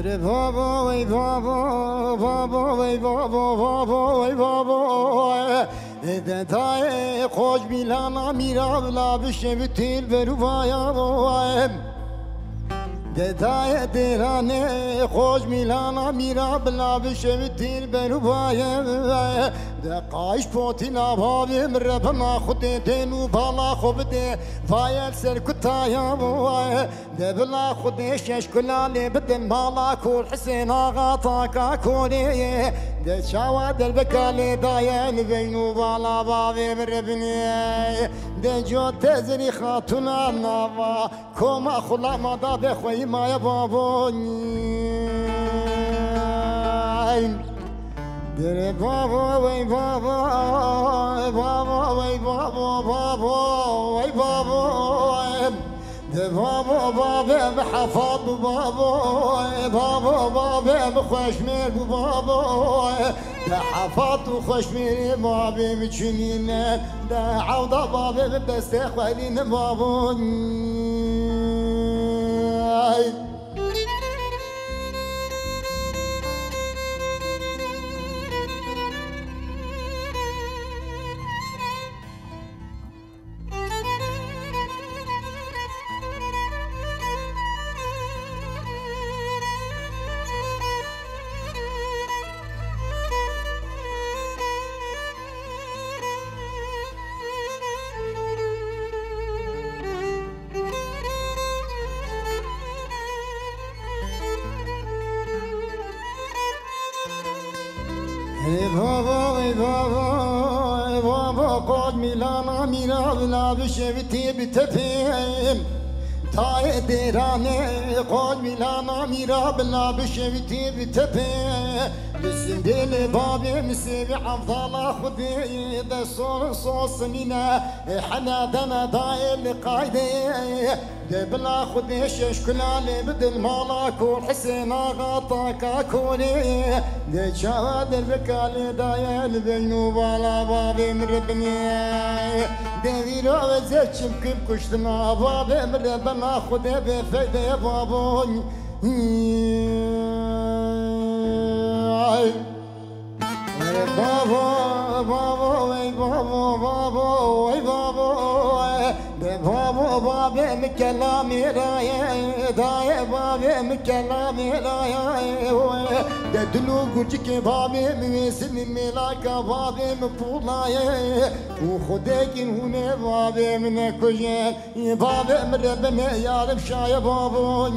Dere baba vay baba, baba vay baba, baba vay baba. Dedai خوش milana mirabla bişevitil beruvaya. Dedai derane خوش milana mirabla bişevitil beruvaya. De kayış potina babim rebna khudetenu bala khubde vayel ser kutaya. De bla khudeş şkulale bedel mala kul Hüseyin ağa taka kule. De şava del bekale dayan beynu bala babim rebni. De jo tezri khatuna nava koma khulama da be khoyma ya babon. Dere baba vay baba, baba vay baba, baba vay baba. De baba baba bحفاظ baba, baba baba بخشمير baba. De حفاظ وخشمير baba مچنينه. De عوضة baba بستخوالين baba. Baba, baba, baba, قد milana mirabla bişevti bitepim. Taye derane قد milana mirabla bişevti bitepim. Bizim deli babim sevi afdala khudi de son sosmina hana dana dail qaide. De bla khudi şşkulale bedel mala kul Hüseyin ağa taka kule. De çadır bekale dail beynu bala babim rebni. De viro vezçim kim kuştuna babim rebna khudi be feyde babon. Baba, baba, vay baba, baba, vay baba. De baba, baba, mkelami raya, daye baba, mkelami raya. De dulu gurcike baba, misin milaka baba, mpulaye. U khudekin hune baba, mne kuje, baba, mrebne yarım şaya baba.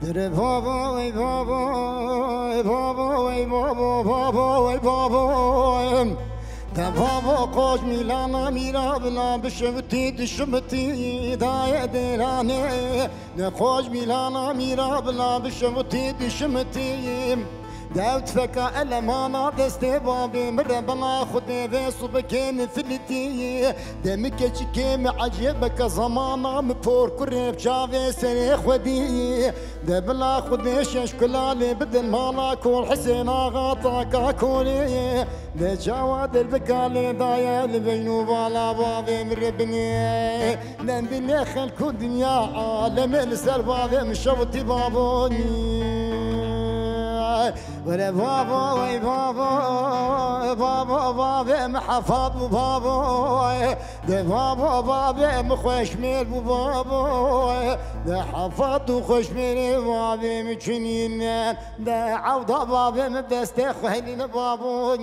Dere baba vay baba, baba vay baba, baba vay baba. De baba koş milana mirabla bişevti düşmeti daye derane. De koş milana mirabla bişevti düşmeti. داوت فكا ألمانا دستي بابي مربنا خدي في صبكين فلتي دمك شكيم عجبك زمانا مفور كريب شافي سري خدي دبلا خدي ششكلالي بدل مالا كول حسين غاطاك كولي لجواد البكالي ضايا البينو بالا بابي مربني لندني خلق الدنيا عالم السر بابي مشوتي بابوني ولا بابا وي بابا بابا بابا محفظ بابا ده بابا بابا مخوش ميل بابا ده حفظ وخوش ميل بابا مچنين ده عوض بابا مدست خويلين بابا